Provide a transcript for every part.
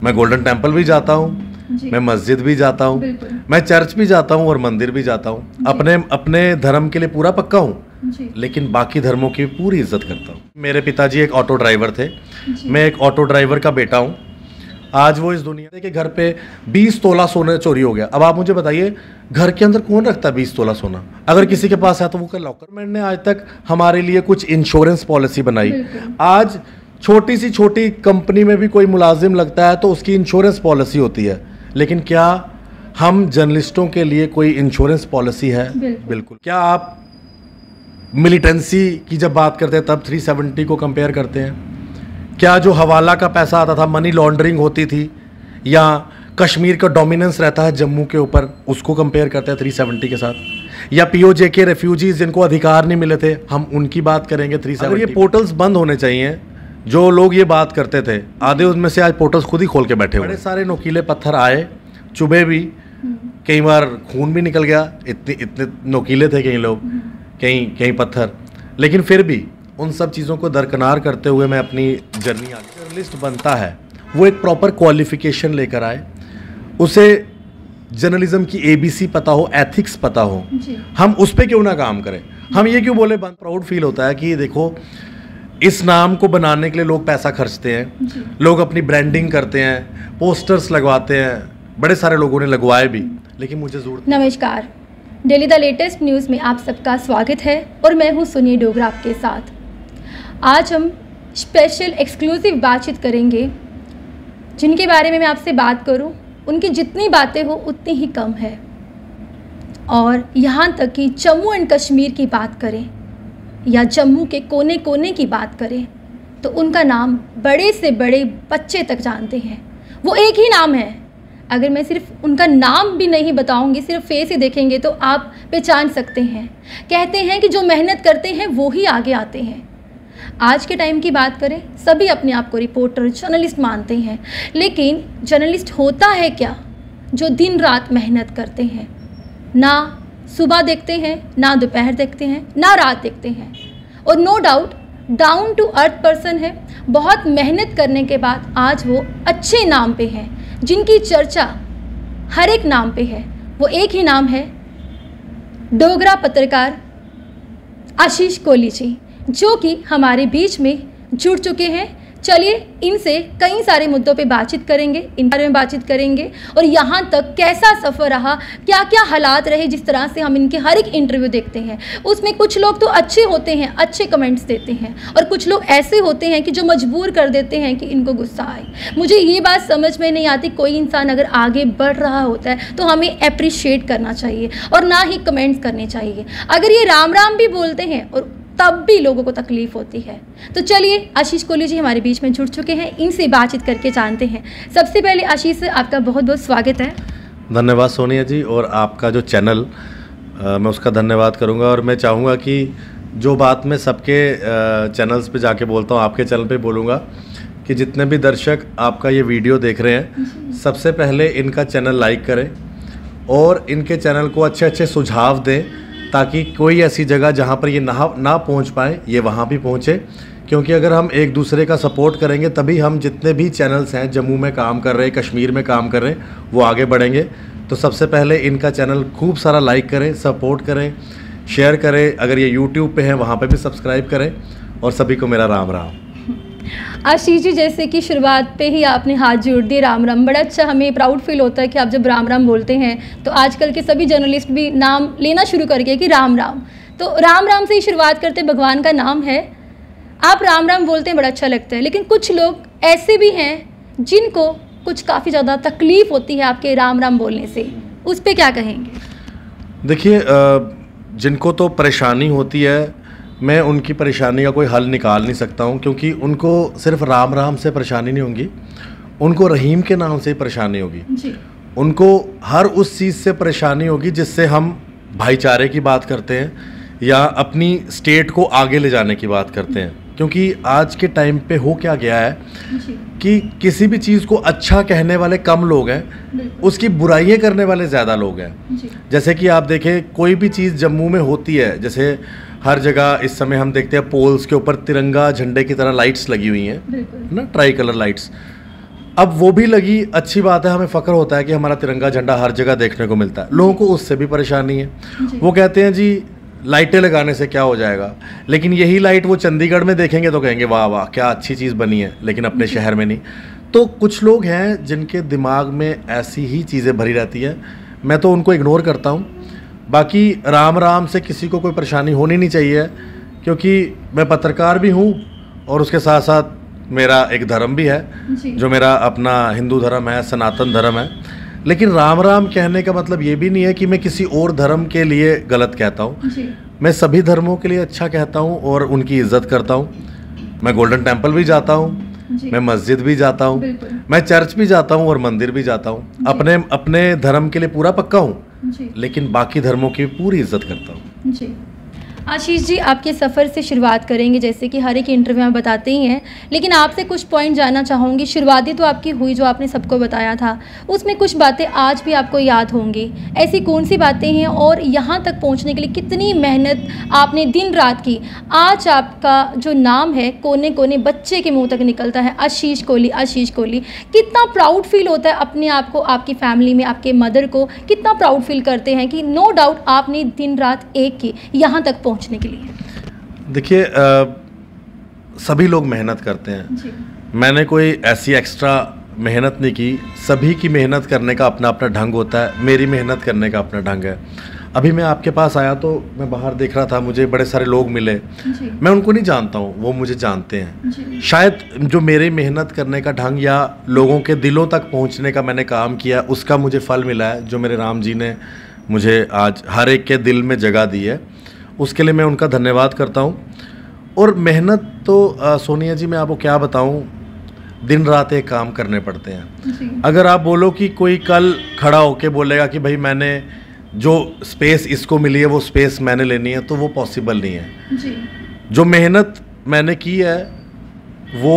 मैं golden temple भी जाता हूँ, मैं मस्जिद भी जाता हूँ, मैं चर्च भी जाता हूँ और मंदिर भी जाता हूँ। अपने धर्म के लिए पूरा पक्का हूँ, लेकिन बाकी धर्मों की पूरी इज्जत करता हूँ। मेरे पिताजी एक ऑटो ड्राइवर थे, मैं एक ऑटो ड्राइवर का बेटा हूँ। आज वो इस दुनिया के घर पे 20 तोला सोना चोरी हो गया। अब आप मुझे बताइए, घर के अंदर कौन रखता है 20 तोला सोना? अगर किसी के पास है तो वो कर लॉकर। गवर्नमेंट ने आज तक हमारे लिए कुछ इंश्योरेंस पॉलिसी बनाई। आज छोटी सी छोटी कंपनी में भी कोई मुलाजिम लगता है तो उसकी इंश्योरेंस पॉलिसी होती है, लेकिन क्या हम जर्नलिस्टों के लिए कोई इंश्योरेंस पॉलिसी है? बिल्कुल। क्या आप मिलिटेंसी की जब बात करते हैं तब 370 को कंपेयर करते हैं? क्या जो हवाला का पैसा आता था, मनी लॉन्ड्रिंग होती थी, या कश्मीर का डोमिनेंस रहता है जम्मू के ऊपर, उसको कंपेयर करते हैं 370 के साथ? या पीओजे के रेफ्यूजीज जिनको अधिकार नहीं मिले थे, हम उनकी बात करेंगे 370? ये पोर्टल्स बंद होने चाहिए। जो लोग ये बात करते थे, आधे उनमें से आज पोर्टल्स खुद ही खोल के बैठे हुए। बड़े सारे नुकीले पत्थर आए, चुभे भी, कई बार खून भी निकल गया, इतने नुकीले थे कई लोग, कई पत्थर। लेकिन फिर भी उन सब चीज़ों को दरकिनार करते हुए मैं अपनी जर्नी आगे। जर्नलिस्ट बनता है वो एक प्रॉपर क्वालिफिकेशन लेकर आए, उसे जर्नलिज्म की ABC पता हो, एथिक्स पता हो। हम उस पर क्यों ना काम करें? हम ये क्यों बोले? प्राउड फील होता है कि देखो, इस नाम को बनाने के लिए लोग पैसा खर्चते हैं, लोग अपनी ब्रांडिंग करते हैं, पोस्टर्स लगवाते हैं, बड़े सारे लोगों ने लगवाए भी, लेकिन मुझे जरूरत। नमस्कार, डेली द लेटेस्ट न्यूज़ में आप सबका स्वागत है और मैं हूँ सुनी डोगरा आपके साथ। आज हम स्पेशल एक्सक्लूसिव बातचीत करेंगे, जिनके बारे में मैं आपसे बात करूँ उनकी जितनी बातें हो उतनी ही कम है। और यहाँ तक कि जम्मू एंड कश्मीर की बात करें या जम्मू के कोने कोने की बात करें तो उनका नाम बड़े से बड़े बच्चे तक जानते हैं। वो एक ही नाम है। अगर मैं सिर्फ उनका नाम भी नहीं बताऊंगी, सिर्फ फेस ही देखेंगे तो आप पहचान सकते हैं। कहते हैं कि जो मेहनत करते हैं वो ही आगे आते हैं। आज के टाइम की बात करें, सभी अपने आप को रिपोर्टर, जर्नलिस्ट मानते हैं, लेकिन जर्नलिस्ट होता है क्या? जो दिन रात मेहनत करते हैं, ना सुबह देखते हैं, ना दोपहर देखते हैं, ना रात देखते हैं, और no doubt down to earth person है। बहुत मेहनत करने के बाद आज वो अच्छे नाम पे हैं, जिनकी चर्चा हर एक नाम पे है। वो एक ही नाम है, डोगरा पत्रकार आशीष कोहली जी, जो कि हमारे बीच में जुड़ चुके हैं। चलिए इनसे कई सारे मुद्दों पे बातचीत करेंगे, इन बारे में बातचीत करेंगे, और यहाँ तक कैसा सफ़र रहा, क्या क्या हालात रहे। जिस तरह से हम इनके हर एक इंटरव्यू देखते हैं, उसमें कुछ लोग तो अच्छे होते हैं, अच्छे कमेंट्स देते हैं, और कुछ लोग ऐसे होते हैं कि जो मजबूर कर देते हैं कि इनको गुस्सा आए। मुझे ये बात समझ में नहीं आती, कोई इंसान अगर आगे बढ़ रहा होता है तो हमें अप्रिशिएट करना चाहिए और ना ही कमेंट्स करने चाहिए। अगर ये राम राम भी बोलते हैं और तब भी लोगों को तकलीफ होती है। तो चलिए, आशीष कोहली जी हमारे बीच में जुड़ चुके हैं, इनसे बातचीत करके जानते हैं। सबसे पहले आशीष, आपका बहुत बहुत स्वागत है। धन्यवाद सोनिया जी, और आपका जो चैनल, मैं उसका धन्यवाद करूंगा। और मैं चाहूँगा कि जो बात मैं सबके चैनल्स पे जाके बोलता हूँ, आपके चैनल पे बोलूँगा कि जितने भी दर्शक आपका ये वीडियो देख रहे हैं, सबसे पहले इनका चैनल लाइक करें और इनके चैनल को अच्छे अच्छे सुझाव दें, ताकि कोई ऐसी जगह जहाँ पर ये ना पहुँच पाए, ये वहाँ भी पहुँचे। क्योंकि अगर हम एक दूसरे का सपोर्ट करेंगे तभी हम जितने भी चैनल्स हैं, जम्मू में काम कर रहे हैं, कश्मीर में काम कर रहे हैं, वो आगे बढ़ेंगे। तो सबसे पहले इनका चैनल खूब सारा लाइक करें, सपोर्ट करें, शेयर करें। अगर ये यूट्यूब पे हैं वहाँ पे भी सब्सक्राइब करें, और सभी को मेरा राम राम। आशीष जी, जैसे कि शुरुआत पे ही आपने हाथ जोड़ दिए, राम राम। बड़ा अच्छा, हमें प्राउड फील होता है कि आप जब राम राम बोलते हैं तो आजकल के सभी जर्नलिस्ट भी नाम लेना शुरू कर गए कि राम राम। तो राम राम से ही शुरुआत करते, भगवान का नाम है, आप राम राम बोलते हैं, बड़ा अच्छा लगता है। लेकिन कुछ लोग ऐसे भी हैं जिनको कुछ काफ़ी ज़्यादा तकलीफ़ होती है आपके राम राम बोलने से, उस पर क्या कहेंगे? देखिए, जिनको तो परेशानी होती है, मैं उनकी परेशानी का कोई हल निकाल नहीं सकता हूं, क्योंकि उनको सिर्फ राम राम से परेशानी नहीं होगी, उनको रहीम के नाम से ही परेशानी होगी जी। उनको हर उस चीज़ से परेशानी होगी जिससे हम भाईचारे की बात करते हैं या अपनी स्टेट को आगे ले जाने की बात करते हैं। क्योंकि आज के टाइम पे हो क्या गया है कि किसी भी चीज़ को अच्छा कहने वाले कम लोग हैं, उसकी बुराइयां करने वाले ज़्यादा लोग हैं। जैसे कि आप देखें, कोई भी चीज़ जम्मू में होती है, जैसे हर जगह इस समय हम देखते हैं पोल्स के ऊपर तिरंगा झंडे की तरह लाइट्स लगी हुई हैं ना, ट्राई कलर लाइट्स। अब वो भी लगी, अच्छी बात है, हमें फ़ख्र होता है कि हमारा तिरंगा झंडा हर जगह देखने को मिलता है। लोगों को उससे भी परेशानी है। वो कहते हैं जी लाइटें लगाने से क्या हो जाएगा, लेकिन यही लाइट वो चंडीगढ़ में देखेंगे तो कहेंगे वाह वाह क्या अच्छी चीज़ बनी है, लेकिन अपने शहर में नहीं। तो कुछ लोग हैं जिनके दिमाग में ऐसी ही चीज़ें भरी रहती है, मैं तो उनको इग्नोर करता हूँ। बाकी राम राम से किसी को कोई परेशानी होनी नहीं चाहिए, क्योंकि मैं पत्रकार भी हूँ और उसके साथ साथ मेरा एक धर्म भी है जो मेरा अपना हिंदू धर्म है, सनातन धर्म है। लेकिन राम राम कहने का मतलब ये भी नहीं है कि मैं किसी और धर्म के लिए गलत कहता हूँ। मैं सभी धर्मों के लिए अच्छा कहता हूँ और उनकी इज्जत करता हूँ। मैं गोल्डन टेम्पल भी जाता हूँ, मैं मस्जिद भी जाता हूँ, मैं चर्च भी जाता हूँ और मंदिर भी जाता हूँ। अपने अपने धर्म के लिए पूरा पक्का हूँ, लेकिन बाकी धर्मों की पूरी इज्जत करता हूँ। आशीष जी, आपके सफ़र से शुरुआत करेंगे, जैसे कि हर एक इंटरव्यू में बताते ही हैं, लेकिन आपसे कुछ पॉइंट जानना चाहूँगी। शुरुआती तो आपकी हुई जो आपने सबको बताया था, उसमें कुछ बातें आज भी आपको याद होंगी। ऐसी कौन सी बातें हैं और यहाँ तक पहुँचने के लिए कितनी मेहनत आपने दिन रात की? आज आपका जो नाम है कोने कोने बच्चे के मुँह तक निकलता है, आशीष कोहली, आशीष कोहली। कितना प्राउड फील होता है अपने आप को, आपकी फैमिली में, आपके मदर को कितना प्राउड फील करते हैं कि नो डाउट आपने दिन रात एक की यहाँ तक पहुंचने के लिए? देखिए, सभी लोग मेहनत करते हैं। मैंने कोई ऐसी एक्स्ट्रा मेहनत नहीं की। सभी की मेहनत करने का अपना अपना ढंग होता है, मेरी मेहनत करने का अपना ढंग है। अभी मैं आपके पास आया तो मैं बाहर देख रहा था, मुझे बड़े सारे लोग मिले। मैं उनको नहीं जानता हूँ, वो मुझे जानते हैं। शायद जो मेरे मेहनत करने का ढंग या लोगों के दिलों तक पहुँचने का मैंने काम किया, उसका मुझे फल मिला है, जो मेरे राम जी ने मुझे आज हर एक के दिल में जगह दी है। उसके लिए मैं उनका धन्यवाद करता हूँ। और मेहनत तो सोनिया जी मैं आपको क्या बताऊँ, दिन रात एक काम करने पड़ते हैं। अगर आप बोलो कि कोई कल खड़ा होके बोलेगा कि भाई मैंने जो स्पेस इसको मिली है वो स्पेस मैंने लेनी है, तो वो पॉसिबल नहीं है। जो मेहनत मैंने की है वो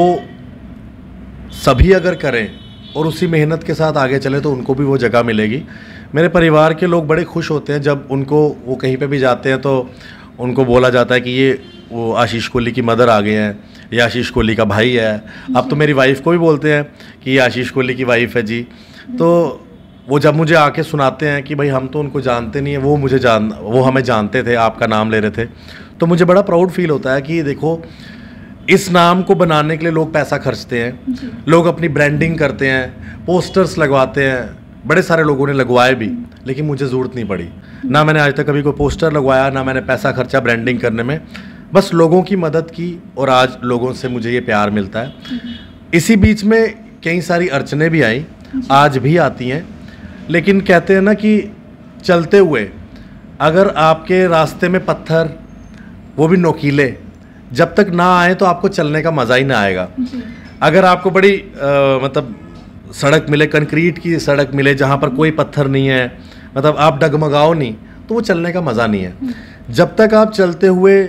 सभी अगर करें और उसी मेहनत के साथ आगे चले तो उनको भी वो जगह मिलेगी। मेरे परिवार के लोग बड़े खुश होते हैं जब उनको वो कहीं पे भी जाते हैं तो उनको बोला जाता है कि ये वो आशीष कोहली की मदर आ गए हैं, ये आशीष कोहली का भाई है। अब तो मेरी वाइफ को भी बोलते हैं कि ये आशीष कोहली की वाइफ है जी। तो वो जब मुझे आके सुनाते हैं कि भाई हम तो उनको जानते नहीं है, वो हमें जानते थे, आपका नाम ले रहे थे, तो मुझे बड़ा प्राउड फील होता है कि देखो इस नाम को बनाने के लिए लोग पैसा खर्चते हैं, लोग अपनी ब्रांडिंग करते हैं, पोस्टर्स लगवाते हैं। बड़े सारे लोगों ने लगवाए भी, लेकिन मुझे ज़रूरत नहीं पड़ी। ना मैंने आज तक कभी कोई पोस्टर लगवाया, ना मैंने पैसा खर्चा ब्रांडिंग करने में। बस लोगों की मदद की और आज लोगों से मुझे ये प्यार मिलता है। इसी बीच में कई सारी अड़चनें भी आई, आज भी आती हैं, लेकिन कहते हैं ना कि चलते हुए अगर आपके रास्ते में पत्थर, वो भी नोकीले, जब तक ना आए तो आपको चलने का मज़ा ही ना आएगा। अगर आपको बड़ी मतलब सड़क मिले, कंक्रीट की सड़क मिले जहाँ पर कोई पत्थर नहीं है, मतलब आप डगमगाओ नहीं, तो वो चलने का मज़ा नहीं है। जब तक आप चलते हुए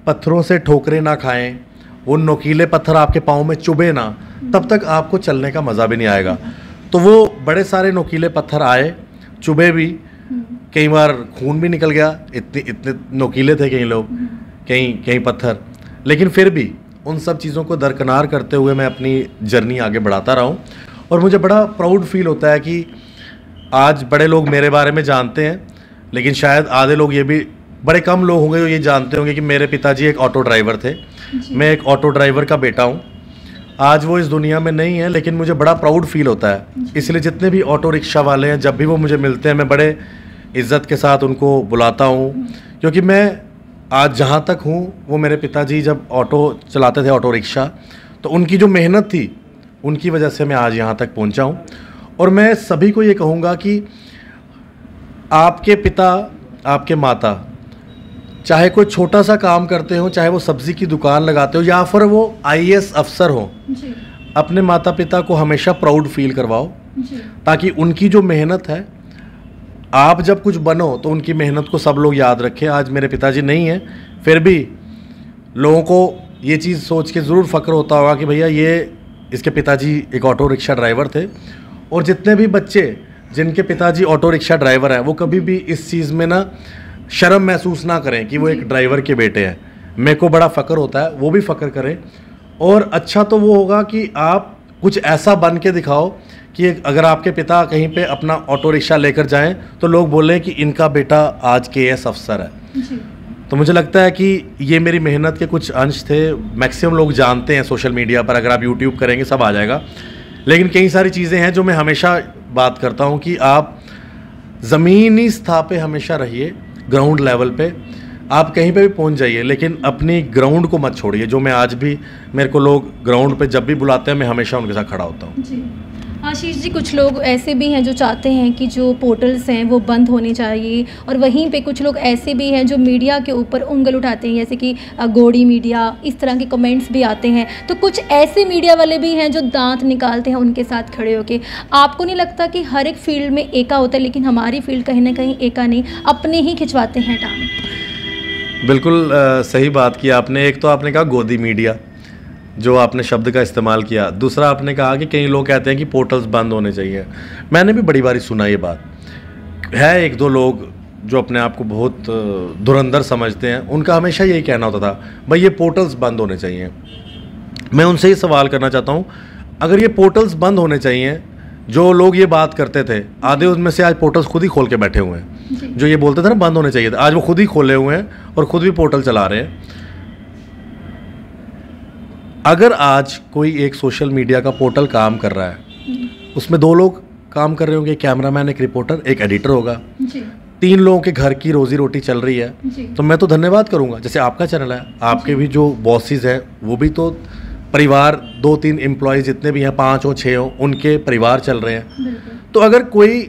पत्थरों से ठोकरें ना खाएं, वो नोकीले पत्थर आपके पाँव में चुभे ना, तब तक आपको चलने का मज़ा भी नहीं आएगा। तो वो बड़े सारे नोकीले पत्थर आए, चुभे भी, कई बार खून भी निकल गया, इतने नोकीले थे कई पत्थर, लेकिन फिर भी उन सब चीज़ों को दरकिनार करते हुए मैं अपनी जर्नी आगे बढ़ाता रहा हूँ। और मुझे बड़ा प्राउड फील होता है कि आज बड़े लोग मेरे बारे में जानते हैं, लेकिन शायद आधे लोग ये भी, बड़े कम लोग होंगे जो ये जानते होंगे कि मेरे पिताजी एक ऑटो ड्राइवर थे। मैं एक ऑटो ड्राइवर का बेटा हूँ। आज वो इस दुनिया में नहीं है, लेकिन मुझे बड़ा प्राउड फील होता है। इसलिए जितने भी ऑटो रिक्शा वाले हैं, जब भी वो मुझे मिलते हैं, मैं बड़े इज़्ज़त के साथ उनको बुलाता हूँ, क्योंकि मैं आज जहाँ तक हूँ वो मेरे पिताजी जब ऑटो चलाते थे, ऑटो रिक्शा, तो उनकी जो मेहनत थी उनकी वजह से मैं आज यहाँ तक पहुँचा हूँ। और मैं सभी को ये कहूँगा कि आपके पिता, आपके माता, चाहे कोई छोटा सा काम करते हो, चाहे वो सब्ज़ी की दुकान लगाते हो या फिर वो IAS अफसर हो, अपने माता पिता को हमेशा प्राउड फील करवाओ, ताकि उनकी जो मेहनत है, आप जब कुछ बनो तो उनकी मेहनत को सब लोग याद रखें। आज मेरे पिताजी नहीं हैं, फिर भी लोगों को ये चीज़ सोच के ज़रूर फ़ख्र होता होगा कि भैया ये इसके पिताजी एक ऑटो रिक्शा ड्राइवर थे। और जितने भी बच्चे जिनके पिताजी ऑटो रिक्शा ड्राइवर हैं, वो कभी भी इस चीज़ में ना शर्म महसूस ना करें कि वो एक ड्राइवर के बेटे हैं। मेरे को बड़ा फ़ख्र होता है, वो भी फ़ख्र करें। और अच्छा तो वो होगा कि आप कुछ ऐसा बन के दिखाओ कि अगर आपके पिता कहीं पे अपना ऑटो रिक्शा लेकर जाएं तो लोग बोलें कि इनका बेटा आज KS अफसर है जी। तो मुझे लगता है कि ये मेरी मेहनत के कुछ अंश थे। मैक्सिमम लोग जानते हैं सोशल मीडिया पर, अगर आप यूट्यूब करेंगे सब आ जाएगा, लेकिन कई सारी चीज़ें हैं जो मैं हमेशा बात करता हूँ कि आप ज़मीनी सतह पे हमेशा रहिए, ग्राउंड लेवल पे आप कहीं पे भी पहुंच जाइए, लेकिन अपनी ग्राउंड को मत छोड़िए। जो मैं आज भी, मेरे को लोग ग्राउंड पे जब भी बुलाते हैं मैं हमेशा उनके साथ खड़ा होता हूँ जी। आशीष जी, कुछ लोग ऐसे भी हैं जो चाहते हैं कि जो पोर्टल्स हैं वो बंद होने चाहिए, और वहीं पे कुछ लोग ऐसे भी हैं जो मीडिया के ऊपर उंगल उठाते हैं, जैसे कि गोड़ी मीडिया, इस तरह के कमेंट्स भी आते हैं। तो कुछ ऐसे मीडिया वाले भी हैं जो दांत निकालते हैं उनके साथ खड़े होके। आपको नहीं लगता कि हर एक फील्ड में एका होता है, लेकिन हमारी फील्ड कहीं ना कहीं एका नहीं, अपने ही खिंचवाते हैं टांग? बिल्कुल सही बात की आपने। एक तो आपने कहा गोदी मीडिया, जो आपने शब्द का इस्तेमाल किया। दूसरा आपने कहा कि कई लोग कहते हैं कि पोर्टल्स बंद होने चाहिए। मैंने भी बड़ी बारी सुना ये बात है। एक दो लोग जो अपने आप को बहुत धुरंधर समझते हैं, उनका हमेशा यही कहना होता था भाई ये पोर्टल्स बंद होने चाहिए। मैं उनसे ही सवाल करना चाहता हूँ, अगर ये पोर्टल्स बंद होने चाहिए, जो लोग ये बात करते थे आधे उनमें से आज पोर्टल्स खुद ही खोल के बैठे हुए हैं। जो ये बोलते थे ना बंद होने चाहिए, आज वो खुद ही खोले हुए हैं और खुद भी पोर्टल चला रहे हैं। अगर आज कोई एक सोशल मीडिया का पोर्टल काम कर रहा है, उसमें 2 लोग काम कर रहे होंगे, कैमरामैन, एक रिपोर्टर, एक एडिटर होगा, 3 लोगों के घर की रोजी रोटी चल रही है, तो मैं तो धन्यवाद करूंगा। जैसे आपका चैनल है, आपके भी जो बॉसेस हैं वो भी तो परिवार, 2-3 एम्प्लॉयज़ जितने भी हैं, 5 हो 6 हो, उनके परिवार चल रहे हैं। तो अगर कोई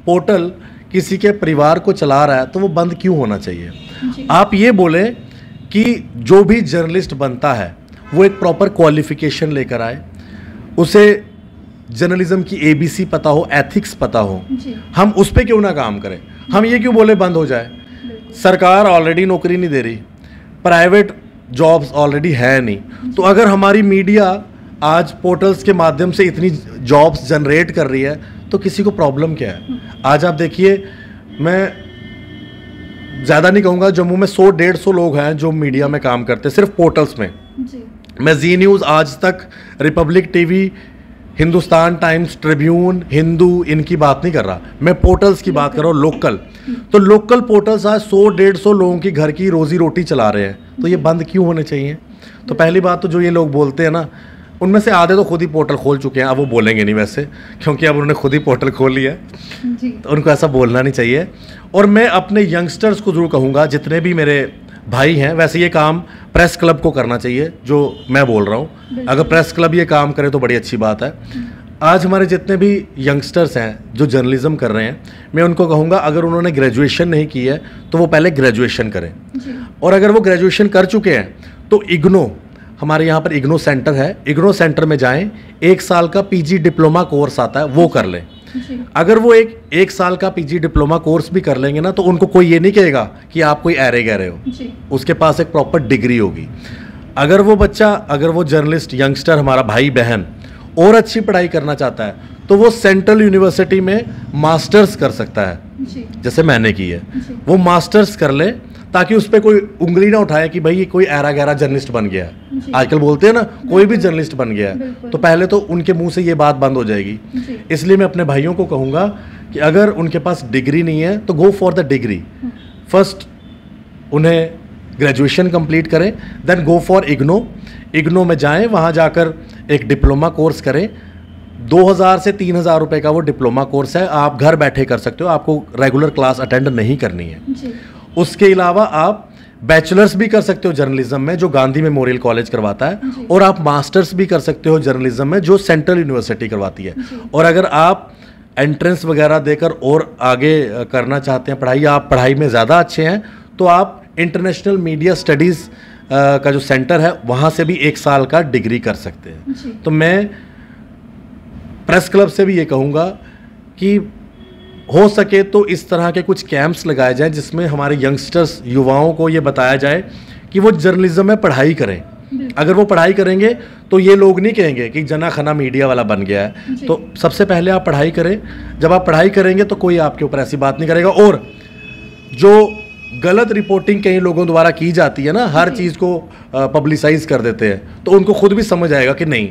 पोर्टल किसी के परिवार को चला रहा है तो वो बंद क्यों होना चाहिए? आप ये बोलें कि जो भी जर्नलिस्ट बनता है वो एक प्रॉपर क्वालिफिकेशन लेकर आए, उसे जर्नलिज्म की ABC पता हो, एथिक्स पता हो। हम उस पर क्यों ना काम करें? हम ये क्यों बोले बंद हो जाए? सरकार ऑलरेडी नौकरी नहीं दे रही, प्राइवेट जॉब्स ऑलरेडी है नहीं, तो अगर हमारी मीडिया आज पोर्टल्स के माध्यम से इतनी जॉब्स जनरेट कर रही है तो किसी को प्रॉब्लम क्या है? आज आप देखिए, मैं ज़्यादा नहीं कहूँगा, जम्मू में 100-150 लोग हैं जो मीडिया में काम करते हैं, सिर्फ पोर्टल्स में। मैं जी न्यूज़, आज तक, Republic TV, Hindustan times, Tribune, Hindu, इनकी बात नहीं कर रहा, मैं पोर्टल्स की बात कर रहा हूँ, लोकल। तो लोकल पोर्टल्स आज 100-150 लोगों की घर की रोजी रोटी चला रहे हैं, तो ये बंद क्यों होने चाहिए? तो पहली बात तो जो ये लोग बोलते हैं ना, उनमें से आधे तो खुद ही पोर्टल खोल चुके हैं, अब वो बोलेंगे नहीं वैसे, क्योंकि अब उन्होंने खुद ही पोर्टल खोल लिया है, तो उनको ऐसा बोलना नहीं चाहिए। और मैं अपने यंगस्टर्स को जरूर कहूँगा, जितने भी मेरे भाई हैं, वैसे ये काम प्रेस क्लब को करना चाहिए जो मैं बोल रहा हूँ। अगर प्रेस क्लब ये काम करे तो बड़ी अच्छी बात है। आज हमारे जितने भी यंगस्टर्स हैं जो जर्नलिज्म कर रहे हैं, मैं उनको कहूँगा अगर उन्होंने ग्रेजुएशन नहीं की है तो वो पहले ग्रेजुएशन करें, और अगर वो ग्रेजुएशन कर चुके हैं तो इग्नो, हमारे यहाँ पर इग्नो सेंटर है, इग्नो सेंटर में जाएं, 1 साल का PG डिप्लोमा कोर्स आता है, वो कर लें। अगर वो एक साल का PG डिप्लोमा कोर्स भी कर लेंगे ना, तो उनको कोई ये नहीं कहेगा कि आप कोई ऐरे गहरे हो, उसके पास एक प्रॉपर डिग्री होगी। अगर वो बच्चा, अगर वो जर्नलिस्ट यंगस्टर, हमारा भाई बहन और अच्छी पढ़ाई करना चाहता है तो वो सेंट्रल यूनिवर्सिटी में मास्टर्स कर सकता है, जैसे मैंने की है, वो मास्टर्स कर ले, ताकि उस पर कोई उंगली ना उठाए कि भाई ये कोई ऐरा गहरा जर्नलिस्ट बन गया है। आजकल बोलते हैं ना कोई भी जर्नलिस्ट बन गया है, तो पहले तो उनके मुंह से ये बात बंद हो जाएगी। इसलिए मैं अपने भाइयों को कहूँगा कि अगर उनके पास डिग्री नहीं है तो go for the degree. First उन्हें ग्रेजुएशन कंप्लीट करें, then go for IGNOU. IGNOU में जाएं, वहाँ जाकर एक डिप्लोमा कोर्स करें। 2000 से 3000 रुपये का वो डिप्लोमा कोर्स है, आप घर बैठे कर सकते हो, आपको रेगुलर क्लास अटेंड नहीं करनी है। उसके अलावा आप बैचलर्स भी कर सकते हो जर्नलिज्म में, जो गांधी मेमोरियल कॉलेज करवाता है, और आप मास्टर्स भी कर सकते हो जर्नलिज्म में, जो सेंट्रल यूनिवर्सिटी करवाती है। और अगर आप एंट्रेंस वगैरह देकर और आगे करना चाहते हैं पढ़ाई, आप पढ़ाई में ज़्यादा अच्छे हैं, तो आप इंटरनेशनल मीडिया स्टडीज़ का जो सेंटर है वहाँ से भी 1 साल का डिग्री कर सकते हैं। तो मैं प्रेस क्लब से भी ये कहूँगा कि हो सके तो इस तरह के कुछ कैंप्स लगाए जाएं जिसमें हमारे यंगस्टर्स, युवाओं को ये बताया जाए कि वो जर्नलिज्म में पढ़ाई करें। अगर वो पढ़ाई करेंगे तो ये लोग नहीं कहेंगे कि जना खना मीडिया वाला बन गया है। तो सबसे पहले आप पढ़ाई करें, जब आप पढ़ाई करेंगे तो कोई आपके ऊपर ऐसी बात नहीं करेगा। और जो गलत रिपोर्टिंग कई लोगों द्वारा की जाती है ना, हर चीज़ को पब्लिसाइज कर देते हैं, तो उनको खुद भी समझ आएगा कि नहीं,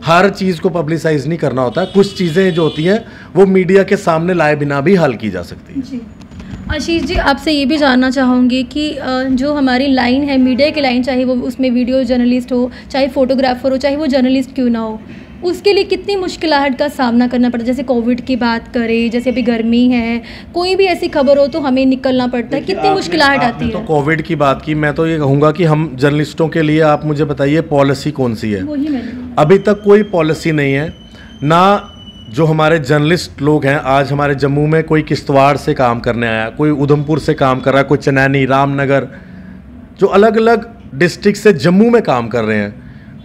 हर चीज़ को पब्लिसाइज नहीं करना होता, कुछ चीज़ें जो होती हैं वो मीडिया के सामने लाए बिना भी हल की जा सकती है। आशीष जी, आपसे ये भी जानना चाहूँगी कि जो हमारी लाइन है, मीडिया की लाइन, चाहे वो उसमें वीडियो जर्नलिस्ट हो, चाहे फोटोग्राफर हो, चाहे वो जर्नलिस्ट क्यों ना हो, उसके लिए कितनी मुश्किलाहट का सामना करना पड़ता है। जैसे कोविड की बात करें, जैसे अभी गर्मी है, कोई भी ऐसी खबर हो तो हमें निकलना पड़ता है, कितनी मुश्किलाहट आती है। तो कोविड की बात की, मैं तो ये कहूँगा कि हम जर्नलिस्टों के लिए आप मुझे बताइए पॉलिसी कौन सी है। वही मैंने, अभी तक कोई पॉलिसी नहीं है ना। जो हमारे जर्नलिस्ट लोग हैं, आज हमारे जम्मू में कोई किश्तवाड़ से काम करने आया, कोई उधमपुर से काम कर रहा है, कोई चनैनी, रामनगर, जो अलग अलग डिस्ट्रिक्ट से जम्मू में काम कर रहे हैं,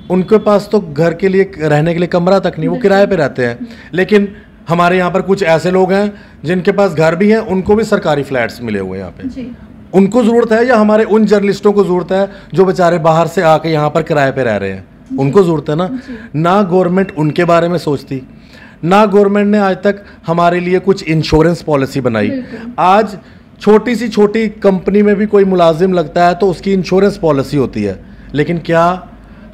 उनके पास तो घर के लिए, रहने के लिए कमरा तक नहीं, वो किराए पे रहते हैं। लेकिन हमारे यहाँ पर कुछ ऐसे लोग हैं जिनके पास घर भी हैं, उनको भी सरकारी फ्लैट्स मिले हुए हैं यहाँ पे। उनको ज़रूरत है या हमारे उन जर्नलिस्टों को ज़रूरत है जो बेचारे बाहर से आके यहाँ पर किराए पे रह रहे हैं? उनको ज़रूरत है ना गवर्नमेंट उनके बारे में सोचती, ना गवर्नमेंट ने आज तक हमारे लिए कुछ इंश्योरेंस पॉलिसी बनाई। आज छोटी सी छोटी कंपनी में भी कोई मुलाजिम लगता है तो उसकी इंश्योरेंस पॉलिसी होती है, लेकिन क्या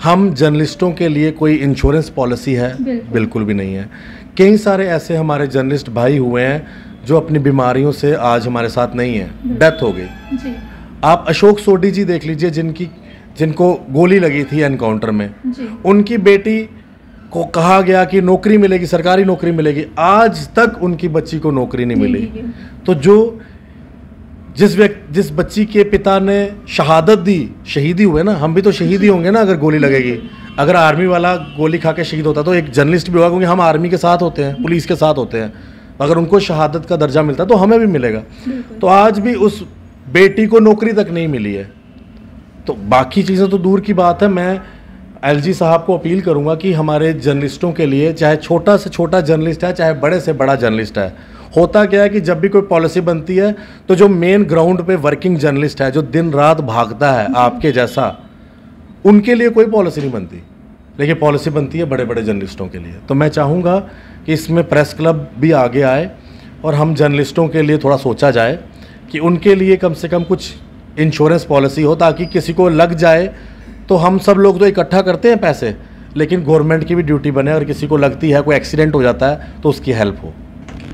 हम जर्नलिस्टों के लिए कोई इंश्योरेंस पॉलिसी है? बिल्कुल भी नहीं है। कई सारे ऐसे हमारे जर्नलिस्ट भाई हुए हैं जो अपनी बीमारियों से आज हमारे साथ नहीं है, डेथ हो गई। आप अशोक सोडी जी देख लीजिए, जिनको गोली लगी थी एनकाउंटर में, उनकी बेटी को कहा गया कि नौकरी मिलेगी, सरकारी नौकरी मिलेगी, आज तक उनकी बच्ची को नौकरी नहीं मिली। तो जिस बच्ची के पिता ने शहादत दी, शहीदी हुए ना, हम भी तो शहीद ही होंगे ना अगर गोली लगेगी। अगर आर्मी वाला गोली खा के शहीद होता तो एक जर्नलिस्ट भी होगा, क्योंकि हम आर्मी के साथ होते हैं, पुलिस के साथ होते हैं। अगर उनको शहादत का दर्जा मिलता तो हमें भी मिलेगा। तो आज भी उस बेटी को नौकरी तक नहीं मिली है। तो बाकी चीज़ें तो दूर की बात है। मैं एलजी साहब को अपील करूंगा कि हमारे जर्नलिस्टों के लिए, चाहे छोटा से छोटा जर्नलिस्ट है, चाहे बड़े से बड़ा जर्नलिस्ट है, होता क्या है कि जब भी कोई पॉलिसी बनती है तो जो मेन ग्राउंड पे वर्किंग जर्नलिस्ट है, जो दिन रात भागता है आपके जैसा, उनके लिए कोई पॉलिसी नहीं बनती, लेकिन पॉलिसी बनती है बड़े बड़े जर्नलिस्टों के लिए। तो मैं चाहूँगा कि इसमें प्रेस क्लब भी आगे आए और हम जर्नलिस्टों के लिए थोड़ा सोचा जाए कि उनके लिए कम से कम कुछ इंश्योरेंस पॉलिसी हो, ताकि किसी को लग जाए तो हम सब लोग तो इकट्ठा करते हैं पैसे, लेकिन गवर्नमेंट की भी ड्यूटी बने, और किसी को लगती है, कोई एक्सीडेंट हो जाता है तो उसकी हेल्प हो।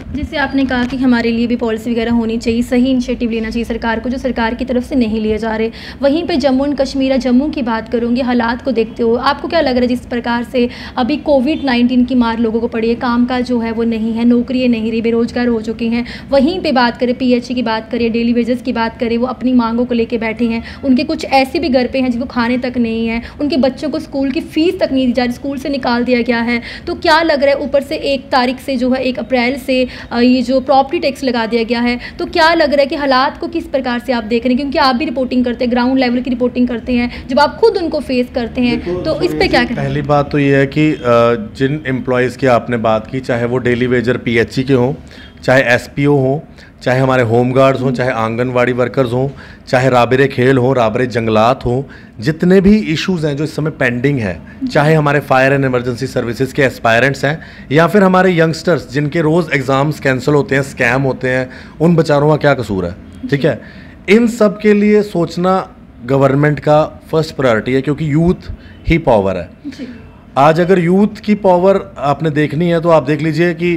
जैसे आपने कहा कि हमारे लिए भी पॉलिसी वगैरह होनी चाहिए, सही इनिशिएटिव लेना चाहिए सरकार को, जो सरकार की तरफ से नहीं लिए जा रहे। वहीं पे जम्मू एंड कश्मीर या जम्मू की बात करूँगी, हालात को देखते हो आपको क्या लग रहा है जिस प्रकार से अभी कोविड-19 की मार लोगों को पड़ी है, काम काज जो है वो नहीं है, नौकरियाँ नहीं रही, बेरोजगार हो चुके हैं। वहीं पर बात करें पीएचई की बात करें, डेली वेजेस की बात करें, वो अपनी मांगों को लेकर बैठे हैं। उनके कुछ ऐसे भी घर पे हैं जिनको खाने तक नहीं है, उनके बच्चों को स्कूल की फ़ीस तक नहीं दी जा रही, स्कूल से निकाल दिया गया है। तो क्या लग रहा है, ऊपर से 1 तारीख से जो है 1 अप्रैल से ये जो प्रॉपर्टी टैक्स लगा दिया गया है, तो क्या लग रहा है कि हालात को किस प्रकार से आप देख रहे हैं? क्योंकि आप भी रिपोर्टिंग करते हैं, ग्राउंड लेवल की रिपोर्टिंग करते हैं, जब आप खुद उनको फेस करते हैं तो इस पे क्या करें? पहली बात तो ये है कि जिन एम्प्लॉयज़ की आपने बात की, चाहे वो डेली वेजर पीएचई के हों, चाहे एसपीओ हों, चाहे हमारे होम गार्ड्स हों, चाहे आंगनवाड़ी वर्कर्स हों, चाहे राबरे खेल हों, राबरे जंगलात हों, जितने भी इश्यूज़ हैं जो इस समय पेंडिंग है, चाहे हमारे फायर एंड इमरजेंसी सर्विसेज के एस्पायरेंट्स हैं, या फिर हमारे यंगस्टर्स जिनके रोज़ एग्ज़ाम्स कैंसिल होते हैं, स्कैम होते हैं, उन बेचारों का क्या कसूर है? ठीक है, इन सब के लिए सोचना गवर्नमेंट का फर्स्ट प्रायोरिटी है, क्योंकि यूथ ही पावर है। आज अगर यूथ की पावर आपने देखनी है तो आप देख लीजिए कि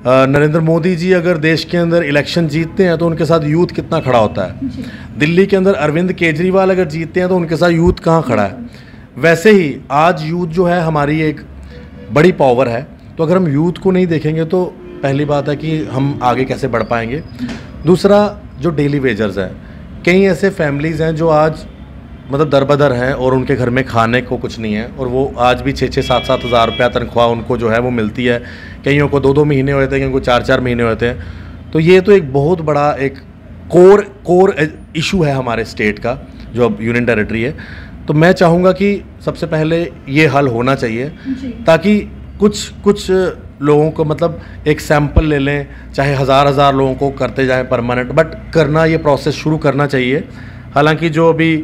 नरेंद्र मोदी जी अगर देश के अंदर इलेक्शन जीतते हैं तो उनके साथ यूथ कितना खड़ा होता है। दिल्ली के अंदर अरविंद केजरीवाल अगर जीतते हैं तो उनके साथ यूथ कहाँ खड़ा है। वैसे ही आज यूथ जो है हमारी एक बड़ी पावर है। तो अगर हम यूथ को नहीं देखेंगे तो पहली बात है कि हम आगे कैसे बढ़ पाएंगे। दूसरा, जो डेली वेजर्स हैं, कई ऐसे फैमिलीज़ हैं जो आज मतलब दरबदर हैं और उनके घर में खाने को कुछ नहीं है, और वो आज भी 6-6, 7-7 हज़ार रुपया तनख्वाह उनको जो है वो मिलती है। कईयों को 2-2 महीने होते हैं, कईयों को 4-4 महीने होते हैं। तो ये तो एक बहुत बड़ा एक कोर इशू है हमारे स्टेट का, जो अब यूनियन टेरिटरी है। तो मैं चाहूँगा कि सबसे पहले ये हल होना चाहिए, ताकि कुछ लोगों को मतलब एक सैंपल ले लें, चाहे हज़ार लोगों को करते जाएं परमानेंट, बट करना ये प्रोसेस शुरू करना चाहिए। हालांकि जो अभी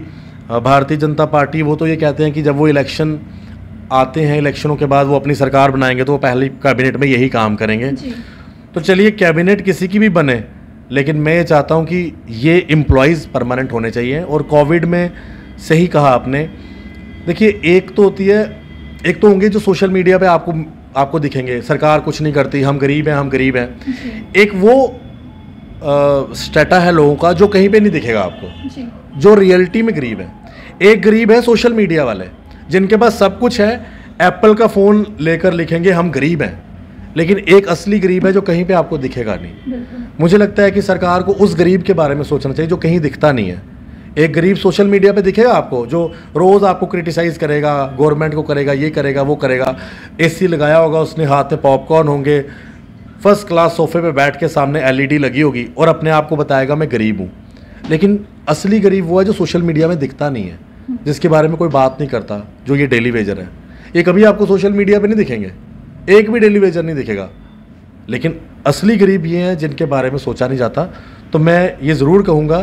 भारतीय जनता पार्टी, वो तो ये कहते हैं कि जब वो इलेक्शन आते हैं, इलेक्शनों के बाद वो अपनी सरकार बनाएंगे तो वो पहली कैबिनेट में यही काम करेंगे। तो चलिए कैबिनेट किसी की भी बने, लेकिन मैं ये चाहता हूँ कि ये एम्प्लॉयज़ परमानेंट होने चाहिए। और कोविड में सही कहा आपने, देखिए एक तो होती है एक तो होंगे जो सोशल मीडिया पे आपको दिखेंगे, सरकार कुछ नहीं करती, हम गरीब हैं, हम गरीब हैं। एक वो स्टेटा है लोगों का जो कहीं पे नहीं दिखेगा आपको, जो रियलिटी में गरीब है। एक गरीब है सोशल मीडिया वाले, जिनके पास सब कुछ है, एप्पल का फ़ोन लेकर लिखेंगे हम गरीब हैं, लेकिन एक असली गरीब है जो कहीं पे आपको दिखेगा नहीं। मुझे लगता है कि सरकार को उस गरीब के बारे में सोचना चाहिए जो कहीं दिखता नहीं है। एक गरीब सोशल मीडिया पे दिखेगा आपको, जो रोज़ आपको क्रिटिसाइज़ करेगा, गवर्नमेंट को करेगा, ये करेगा, वो करेगा, एसी लगाया होगा उसने, हाथ में पॉपकॉर्न होंगे, फर्स्ट क्लास सोफे पे बैठ के सामने एलईडी लगी होगी और अपने आप को बताएगा मैं गरीब हूँ। लेकिन असली गरीब वो है जो सोशल मीडिया में दिखता नहीं है, जिसके बारे में कोई बात नहीं करता, जो ये डेली वेजर है। ये कभी आपको सोशल मीडिया पे नहीं दिखेंगे, एक भी डेली वेजर नहीं दिखेगा। लेकिन असली गरीब ये हैं जिनके बारे में सोचा नहीं जाता। तो मैं ये ज़रूर कहूँगा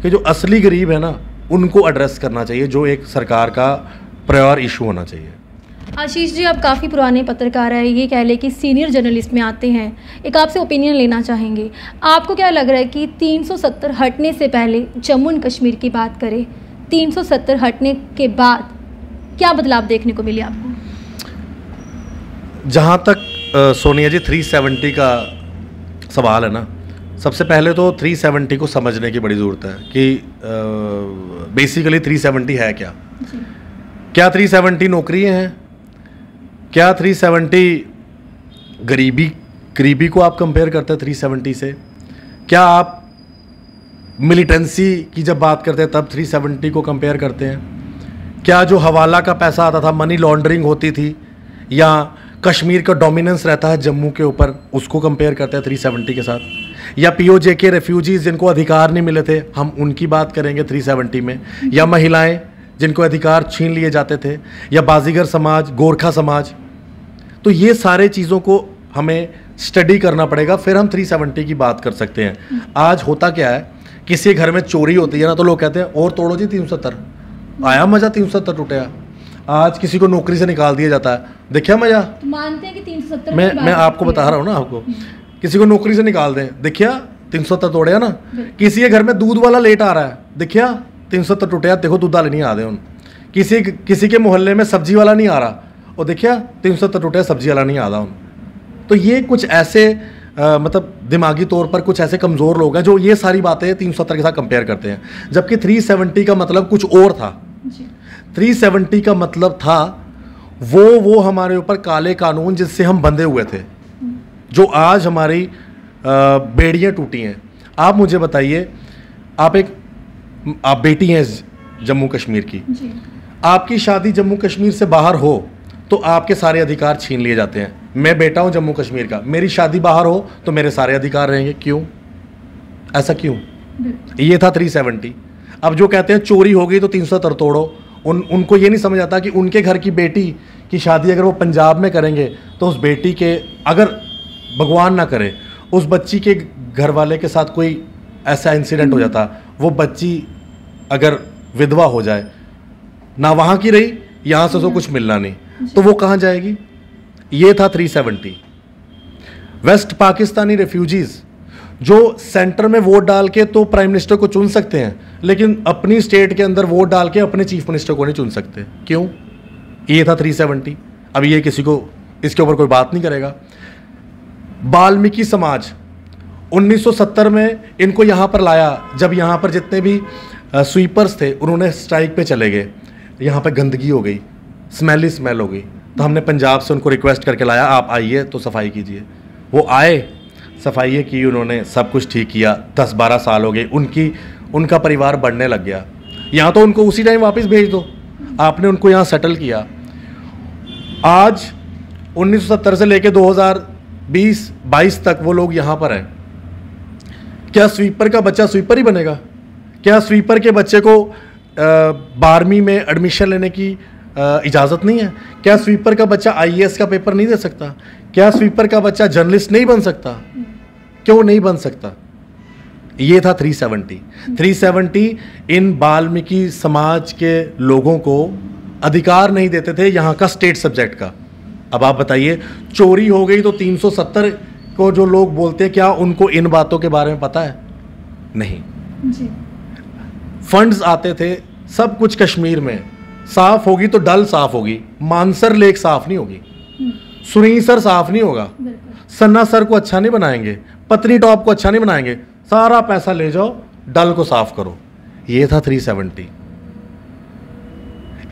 कि जो असली गरीब है ना, उनको एड्रेस करना चाहिए, जो एक सरकार का प्रायर इशू होना चाहिए। आशीष जी, आप काफ़ी पुराने पत्रकार हैं, ये कह लें कि सीनियर जर्नलिस्ट में आते हैं। एक आपसे ओपिनियन लेना चाहेंगे, आपको क्या लग रहा है कि 370 हटने से पहले जम्मू एंड कश्मीर की बात करें, 370 हटने के बाद क्या बदलाव देखने को मिले आपको? जहाँ तक सोनिया जी 370 का सवाल है ना, सबसे पहले तो 370 को समझने की बड़ी ज़रूरत है कि बेसिकली 370 है क्या। 370 नौकरियाँ हैं? क्या 370 गरीबी को आप कंपेयर करते हैं 370 से? क्या आप मिलिटेंसी की जब बात करते हैं तब 370 को कंपेयर करते हैं? क्या जो हवाला का पैसा आता था, मनी लॉन्ड्रिंग होती थी, या कश्मीर का डोमिनेंस रहता है जम्मू के ऊपर, उसको कंपेयर करते हैं 370 के साथ? या पीओजे के रेफ्यूजीज जिनको अधिकार नहीं मिले थे, हम उनकी बात करेंगे 370 में? या महिलाएं जिनको अधिकार छीन लिए जाते थे? या बाजीगर समाज, गोरखा समाज? तो ये सारे चीज़ों को हमें स्टडी करना पड़ेगा, फिर हम 370 की बात कर सकते हैं। आज होता क्या है, किसी घर में चोरी होती है ना, तो लोग कहते हैं और तोड़ो जी 370, आया मज़ा 370 टूटा। आज किसी को नौकरी से निकाल दिया जाता है, देखिए मज़ा। तो मानते हैं कि 370 मैं आपको बता रहा हूँ ना, आपको किसी को नौकरी से निकाल दें, देखिए 370 तोड़े ना। किसी के घर में दूध वाला लेट आ रहा है, देखिए 370 टूटे, देखो दूध डाले नहीं आ रहे उन। किसी के मोहल्ले में सब्जी वाला नहीं आ रहा, और देखिए 370 टूटे, सब्जी वाला नहीं आ रहा उन। तो ये कुछ ऐसे मतलब दिमागी तौर पर कुछ ऐसे कमज़ोर लोग हैं जो ये सारी बातें 370 के साथ कंपेयर करते हैं, जबकि 370 का मतलब कुछ और था। 370 का मतलब था वो हमारे ऊपर काले कानून जिससे हम बंधे हुए थे, जो आज हमारी बेड़ियाँ टूटी हैं। आप मुझे बताइए, आप बेटी हैं जम्मू कश्मीर की, आपकी शादी जम्मू कश्मीर से बाहर हो तो आपके सारे अधिकार छीन लिए जाते हैं। मैं बेटा हूं जम्मू कश्मीर का, मेरी शादी बाहर हो तो मेरे सारे अधिकार रहेंगे। क्यों? ऐसा क्यों? ये था 370। अब जो कहते हैं चोरी हो गई तो 370 तोड़ो, उनको ये नहीं समझ आता कि उनके घर की बेटी की शादी अगर वो पंजाब में करेंगे तो उस बेटी के, अगर भगवान ना करे उस बच्ची के घर वाले के साथ कोई ऐसा इंसिडेंट हो जाता, वो बच्ची अगर विधवा हो जाए, ना वहाँ की रही, यहाँ से तो कुछ मिलना नहीं, तो वो कहाँ जाएगी? ये था 370। वेस्ट पाकिस्तानी रेफ्यूजीज जो सेंटर में वोट डाल के तो प्राइम मिनिस्टर को चुन सकते हैं, लेकिन अपनी स्टेट के अंदर वोट डाल के अपने चीफ मिनिस्टर को नहीं चुन सकते। क्यों? ये था 370। अब ये किसी को इसके ऊपर कोई बात नहीं करेगा। वाल्मीकि समाज 1970 में इनको यहाँ पर लाया, जब यहाँ पर जितने भी स्वीपर्स थे उन्होंने स्ट्राइक पे चले गए, यहाँ पे गंदगी हो गई, स्मेल हो गई, तो हमने पंजाब से उनको रिक्वेस्ट करके लाया, आप आइए तो सफाई कीजिए। वो आए, सफाई की, उन्होंने सब कुछ ठीक किया। 10-12 साल हो गए, उनका परिवार बढ़ने लग गया। यहाँ तो उनको उसी टाइम वापस भेज दो, आपने उनको यहाँ सेटल किया। आज 1970 से लेके 2020-22 तक वो लोग यहाँ पर हैं। क्या स्वीपर का बच्चा स्वीपर ही बनेगा? क्या स्वीपर के बच्चे को 12वीं में एडमिशन लेने की इजाज़त नहीं है? क्या स्वीपर का बच्चा आईएएस का पेपर नहीं दे सकता? क्या स्वीपर का बच्चा जर्नलिस्ट नहीं बन सकता? क्यों नहीं बन सकता? ये था 370। इन वाल्मीकि समाज के लोगों को अधिकार नहीं देते थे यहाँ का स्टेट सब्जेक्ट का। अब आप बताइए, चोरी हो गई तो 370 को जो लोग बोलते हैं, क्या उनको इन बातों के बारे में पता है? नहीं जी। फंड्स आते थे, सब कुछ कश्मीर में, साफ होगी तो डल साफ होगी, मानसर लेक साफ नहीं होगी, सुरीसर साफ नहीं होगा, सन्नासर को अच्छा नहीं बनाएंगे, पत्नी टॉप को अच्छा नहीं बनाएंगे। सारा पैसा ले जाओ, डल को साफ करो। ये था 370।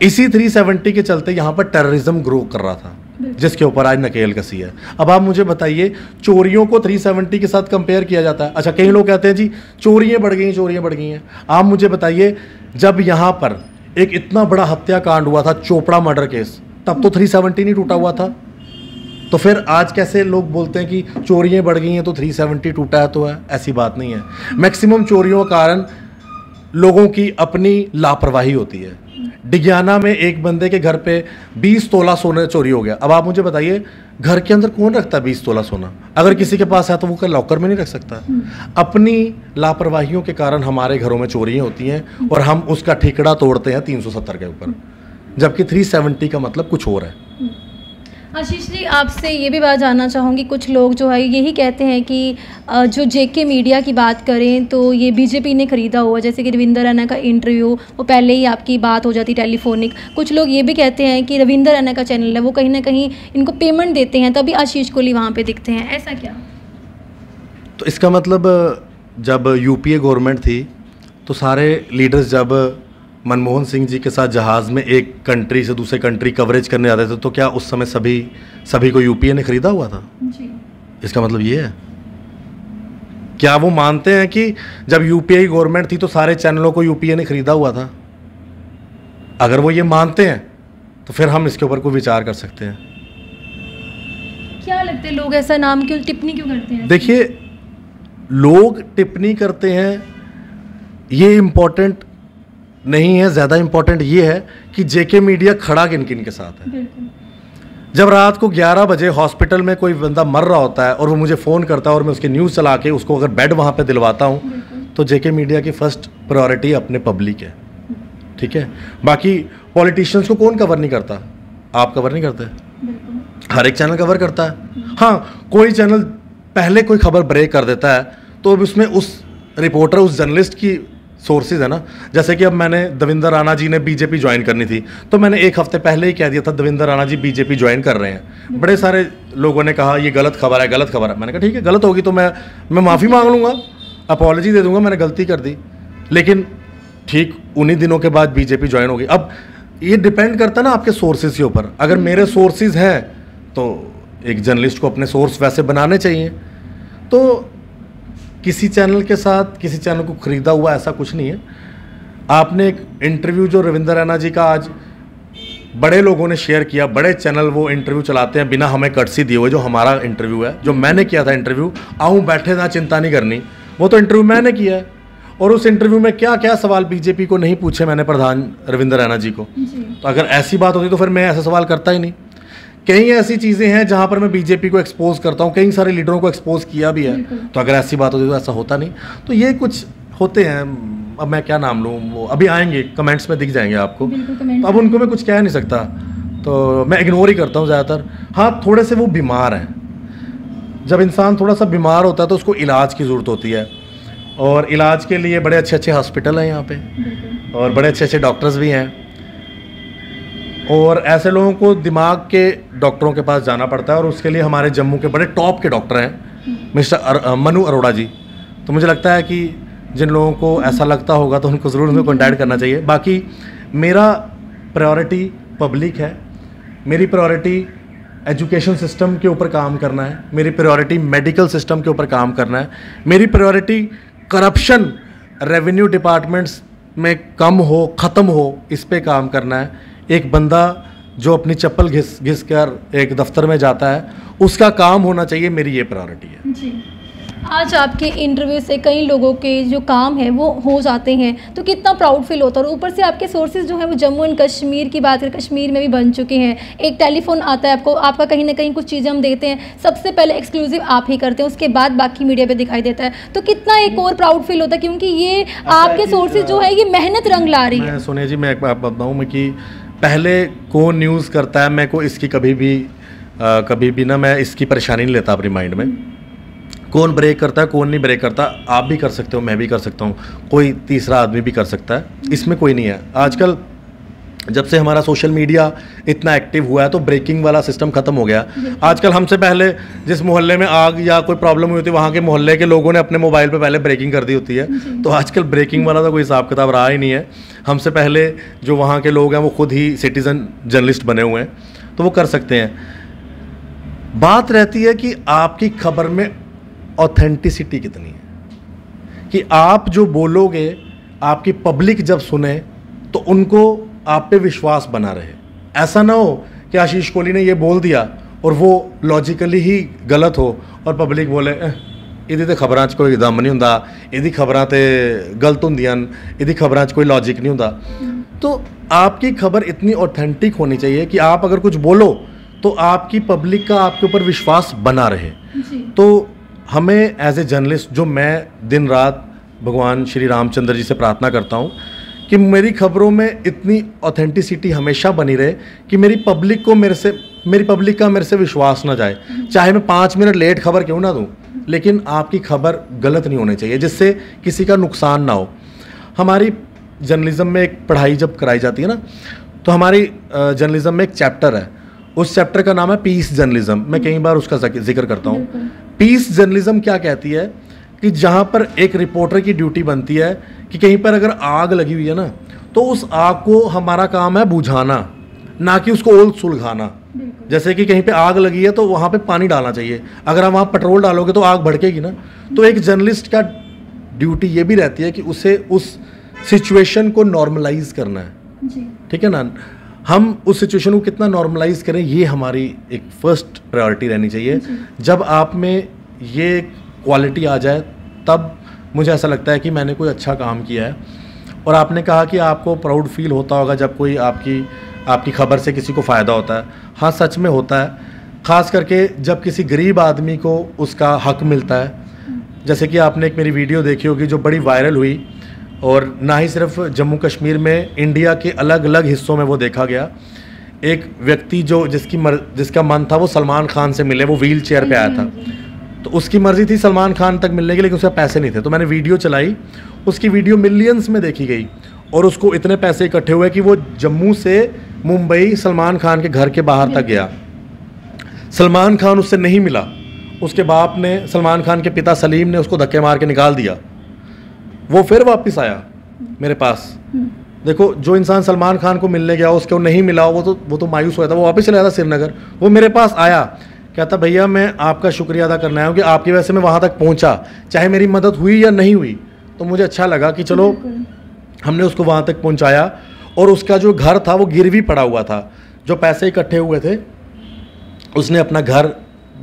इसी 370 के चलते यहां पर टेररिज्म ग्रो कर रहा था, जिसके ऊपर आज नकेल कसी है। अब आप मुझे बताइए, चोरियों को 370 के साथ कंपेयर किया जाता है। अच्छा, कई लोग कहते हैं जी चोरियां बढ़ गई, चोरियां बढ़ गई हैं। आप मुझे बताइए, जब यहां पर एक इतना बड़ा हत्याकांड हुआ था, चोपड़ा मर्डर केस, तब तो 370 नहीं टूटा हुआ था। तो फिर आज कैसे लोग बोलते हैं कि चोरियां बढ़ गई हैं तो 370 टूटा है? तो है, ऐसी बात नहीं है। मैक्सिमम चोरियों का कारण लोगों की अपनी लापरवाही होती है। डिग्याना में एक बंदे के घर पे 20 तोला सोना चोरी हो गया। अब आप मुझे बताइए, घर के अंदर कौन रखता है 20 तोला सोना? अगर किसी के पास है तो वो लॉकर में नहीं रख सकता। अपनी लापरवाहियों के कारण हमारे घरों में चोरियां होती हैं और हम उसका ठिकड़ा तोड़ते हैं 370 के ऊपर, जबकि 370 का मतलब कुछ और है। आशीष जी, आपसे ये भी बात जानना चाहूँगी, कुछ लोग जो है यही कहते हैं कि जो जेके मीडिया की बात करें तो ये बीजेपी ने ख़रीदा हुआ, जैसे कि रविंदर रैना का इंटरव्यू, वो पहले ही आपकी बात हो जाती टेलीफोनिक। कुछ लोग ये भी कहते हैं कि रविंदर रैना का चैनल है, वो कहीं ना कहीं इनको पेमेंट देते हैं, तभी आशीष कोहली वहाँ पे दिखते हैं। ऐसा क्या? तो इसका मतलब, जब यूपीए गवर्नमेंट थी तो सारे लीडर्स जब मनमोहन सिंह जी के साथ जहाज़ में एक कंट्री से दूसरे कंट्री कवरेज करने जाते थे, तो क्या उस समय सभी को यूपीए ने खरीदा हुआ था? जी। इसका मतलब ये है, क्या वो मानते हैं कि जब यूपीए की गवर्नमेंट थी तो सारे चैनलों को यूपीए ने खरीदा हुआ था? अगर वो ये मानते हैं तो फिर हम इसके ऊपर कोई विचार कर सकते हैं। क्या लगता है, लोग ऐसा नाम क्यों, टिप्पणी क्यों करते हैं? देखिए, लोग टिप्पणी करते हैं, ये इम्पोर्टेंट नहीं है। ज़्यादा इम्पोर्टेंट ये है कि जेके मीडिया खड़ा किन किन के साथ है। जब रात को 11 बजे हॉस्पिटल में कोई बंदा मर रहा होता है और वो मुझे फ़ोन करता है और मैं उसकी न्यूज़ चला के उसको अगर बेड वहाँ पे दिलवाता हूँ, तो जेके मीडिया की फर्स्ट प्रायोरिटी अपने पब्लिक है। ठीक है, बाकी पॉलिटिशियंस को कौन कवर नहीं करता? आप कवर नहीं करते? हर एक चैनल कवर करता है। हाँ, कोई चैनल पहले कोई खबर ब्रेक कर देता है तो अब उसमें उस रिपोर्टर, उस जर्नलिस्ट की सोर्सेज है ना। जैसे कि अब मैंने दविंदर राणा जी ने बीजेपी ज्वाइन करनी थी, तो मैंने एक हफ्ते पहले ही कह दिया था दविंदर राणा जी बीजेपी ज्वाइन कर रहे हैं। बड़े सारे लोगों ने कहा ये गलत खबर है, गलत खबर है। मैंने कहा ठीक है, गलत होगी तो मैं माफ़ी मांग लूँगा, अपॉलॉजी दे दूंगा, मैंने गलती कर दी। लेकिन ठीक उन्हीं दिनों के बाद बीजेपी ज्वाइन होगी। अब ये डिपेंड करता है ना आपके सोर्सेज के ऊपर। अगर मेरे सोर्सेज हैं तो एक जर्नलिस्ट को अपने सोर्स वैसे बनाने चाहिए। तो किसी चैनल के साथ किसी चैनल को ख़रीदा हुआ ऐसा कुछ नहीं है। आपने एक इंटरव्यू जो रविंदर रैना जी का आज बड़े लोगों ने शेयर किया, बड़े चैनल वो इंटरव्यू चलाते हैं बिना हमें कर्टसी दिए हुए, जो हमारा इंटरव्यू है, जो मैंने किया था इंटरव्यू, आऊँ बैठे ना चिंता नहीं करनी, वो तो इंटरव्यू मैंने किया है। और उस इंटरव्यू में क्या क्या सवाल बीजेपी को नहीं पूछे मैंने प्रधान रविंदर रैना जी को। तो अगर ऐसी बात होती तो फिर मैं ऐसा सवाल करता ही नहीं। कई ऐसी चीज़ें हैं जहां पर मैं बीजेपी को एक्सपोज करता हूं, कई सारे लीडरों को एक्सपोज किया भी है। तो अगर ऐसी बात होती तो ऐसा होता नहीं। तो ये कुछ होते हैं, अब मैं क्या नाम लूँ, वो अभी आएंगे कमेंट्स में दिख जाएंगे आपको, तो अब उनको मैं कुछ कह नहीं सकता, तो मैं इग्नोर ही करता हूँ ज़्यादातर। हाँ, थोड़े से वो बीमार हैं। जब इंसान थोड़ा सा बीमार होता है तो उसको इलाज की ज़रूरत होती है, और इलाज के लिए बड़े अच्छे अच्छे हॉस्पिटल हैं यहाँ पे, और बड़े अच्छे अच्छे डॉक्टर्स भी हैं। और ऐसे लोगों को दिमाग के डॉक्टरों के पास जाना पड़ता है, और उसके लिए हमारे जम्मू के बड़े टॉप के डॉक्टर हैं, मिस्टर मनु अरोड़ा जी। तो मुझे लगता है कि जिन लोगों को ऐसा लगता होगा तो उनको ज़रूर उनको कॉन्टैक्ट करना चाहिए। बाकी मेरा प्रायोरिटी पब्लिक है, मेरी प्रायोरिटी एजुकेशन सिस्टम के ऊपर काम करना है, मेरी प्रायोरिटी मेडिकल सिस्टम के ऊपर काम करना है, मेरी प्रायोरिटी करप्शन रेवेन्यू डिपार्टमेंट्स में कम हो, ख़त्म हो, इस पे काम करना है। एक बंदा जो अपनी चप्पल घिस कर एक दफ्तर में जाता है, उसका काम होना चाहिए, मेरी ये प्रायोरिटी है जी। आज आपके इंटरव्यू से कई लोगों के जो काम है वो हो जाते हैं, तो कितना प्राउड फील होता है। और ऊपर से आपके सोर्सेज जो है वो जम्मू एंड कश्मीर की बात करें, कश्मीर में भी बन चुके हैं। एक टेलीफोन आता है आपको, आपका कहीं ना कहीं कुछ चीज़ें हम देते हैं, सबसे पहले एक्सक्लूसिव आप ही करते हैं, उसके बाद बाकी मीडिया पे दिखाई देता है। तो कितना एक और प्राउड फील होता है, क्योंकि ये आपके सोर्सेज जो है ये मेहनत रंग ला रही है। सोनिया जी, मैं एक बात बताऊँ मैं कि पहले कौन न्यूज़ करता है, मैं को इसकी कभी भी ना मैं इसकी परेशानी नहीं लेता अपनी माइंड में। कौन ब्रेक करता है, कौन नहीं ब्रेक करता, आप भी कर सकते हो, मैं भी कर सकता हूँ, कोई तीसरा आदमी भी कर सकता है, इसमें कोई नहीं है। आजकल जब से हमारा सोशल मीडिया इतना एक्टिव हुआ है तो ब्रेकिंग वाला सिस्टम खत्म हो गया। आजकल हमसे पहले जिस मोहल्ले में आग या कोई प्रॉब्लम हुई होती है वहाँ के मोहल्ले के लोगों ने अपने मोबाइल पे पहले ब्रेकिंग कर दी होती है। तो आजकल ब्रेकिंग वाला तो कोई हिसाब किताब रहा ही नहीं है। हमसे पहले जो वहाँ के लोग हैं वो खुद ही सिटीज़न जर्नलिस्ट बने हुए हैं, तो वो कर सकते हैं। बात रहती है कि आपकी खबर में ऑथेंटिसिटी कितनी है, कि आप जो बोलोगे आपकी पब्लिक जब सुने तो उनको आप पे विश्वास बना रहे। ऐसा ना हो कि आशीष कोहली ने ये बोल दिया और वो लॉजिकली ही गलत हो और पब्लिक बोले ਇਹਦੀ ਤੇ ਖਬਰਾਂ 'ਚ ਕੋਈ ਦਮ ਨਹੀਂ ਹੁੰਦਾ, ਇਹਦੀ ਖਬਰਾਂ ਤੇ गलत ਹੁੰਦੀਆਂ, ਇਹਦੀ ਖਬਰਾਂ 'ਚ कोई लॉजिक नहीं ਹੁੰਦਾ। तो आपकी खबर इतनी ऑथेंटिक होनी चाहिए कि आप अगर कुछ बोलो तो आपकी पब्लिक का आपके ऊपर विश्वास बना रहे। तो हमें एज ए जर्नलिस्ट, जो मैं दिन रात भगवान श्री रामचंद्र जी से प्रार्थना करता हूँ कि मेरी खबरों में इतनी ऑथेंटिसिटी हमेशा बनी रहे कि मेरी पब्लिक का मेरे से विश्वास ना जाए। चाहे मैं 5 मिनट लेट खबर क्यों ना दूँ, लेकिन आपकी खबर गलत नहीं होनी चाहिए जिससे किसी का नुकसान ना हो। हमारी जर्नलिज्म में एक पढ़ाई जब कराई जाती है ना, तो हमारी जर्नलिज्म में एक चैप्टर है, उस चैप्टर का नाम है पीस जर्नलिज्म। मैं कई बार उसका जिक्र करता हूँ। पीस जर्नलिज्म क्या कहती है कि जहाँ पर एक रिपोर्टर की ड्यूटी बनती है कि कहीं पर अगर आग लगी हुई है ना, तो उस आग को हमारा काम है बुझाना, ना कि उसको ओल सुलझाना। जैसे कि कहीं पे आग लगी है तो वहाँ पे पानी डालना चाहिए, अगर आप वहाँ पेट्रोल डालोगे तो आग भड़केगी ना। तो एक जर्नलिस्ट का ड्यूटी ये भी रहती है कि उसे उस सिचुएशन को नॉर्मलाइज करना है, ठीक है ना। हम उस सिचुएशन को कितना नॉर्मलाइज करें, ये हमारी एक फर्स्ट प्रायोरिटी रहनी चाहिए। जब आप में ये क्वालिटी आ जाए तब मुझे ऐसा लगता है कि मैंने कोई अच्छा काम किया है। और आपने कहा कि आपको प्राउड फील होता होगा जब कोई आपकी खबर से किसी को फ़ायदा होता है। हाँ, सच में होता है, ख़ास करके जब किसी गरीब आदमी को उसका हक मिलता है। जैसे कि आपने एक मेरी वीडियो देखी होगी जो बड़ी वायरल हुई, और ना ही सिर्फ जम्मू कश्मीर में, इंडिया के अलग अलग हिस्सों में वो देखा गया। एक व्यक्ति जिसका मन था वो सलमान खान से मिले, वो व्हील चेयर पर आया था, तो उसकी मर्ज़ी थी सलमान खान तक मिलने की, लेकिन उसके पैसे नहीं थे। तो मैंने वीडियो चलाई, उसकी वीडियो मिलियंस में देखी गई और उसको इतने पैसे इकट्ठे हुए कि वो जम्मू से मुंबई सलमान खान के घर के बाहर तक गया। सलमान खान उससे नहीं मिला, उसके बाप ने, सलमान खान के पिता सलीम ने उसको धक्के मार के निकाल दिया। वो फिर वापस आया मेरे पास। देखो, जो इंसान सलमान खान को मिलने गया उसको नहीं मिला, वो तो मायूस हुआ था, वो वापस चला गया था श्रीनगर। वो मेरे पास आया, कहता भैया मैं आपका शुक्रिया अदा करना है कि आपकी वजह से मैं वहाँ तक पहुँचा, चाहे मेरी मदद हुई या नहीं हुई। तो मुझे अच्छा लगा कि चलो हमने उसको वहाँ तक पहुँचाया। और उसका जो घर था वो गिरवी पड़ा हुआ था, जो पैसे इकट्ठे हुए थे उसने अपना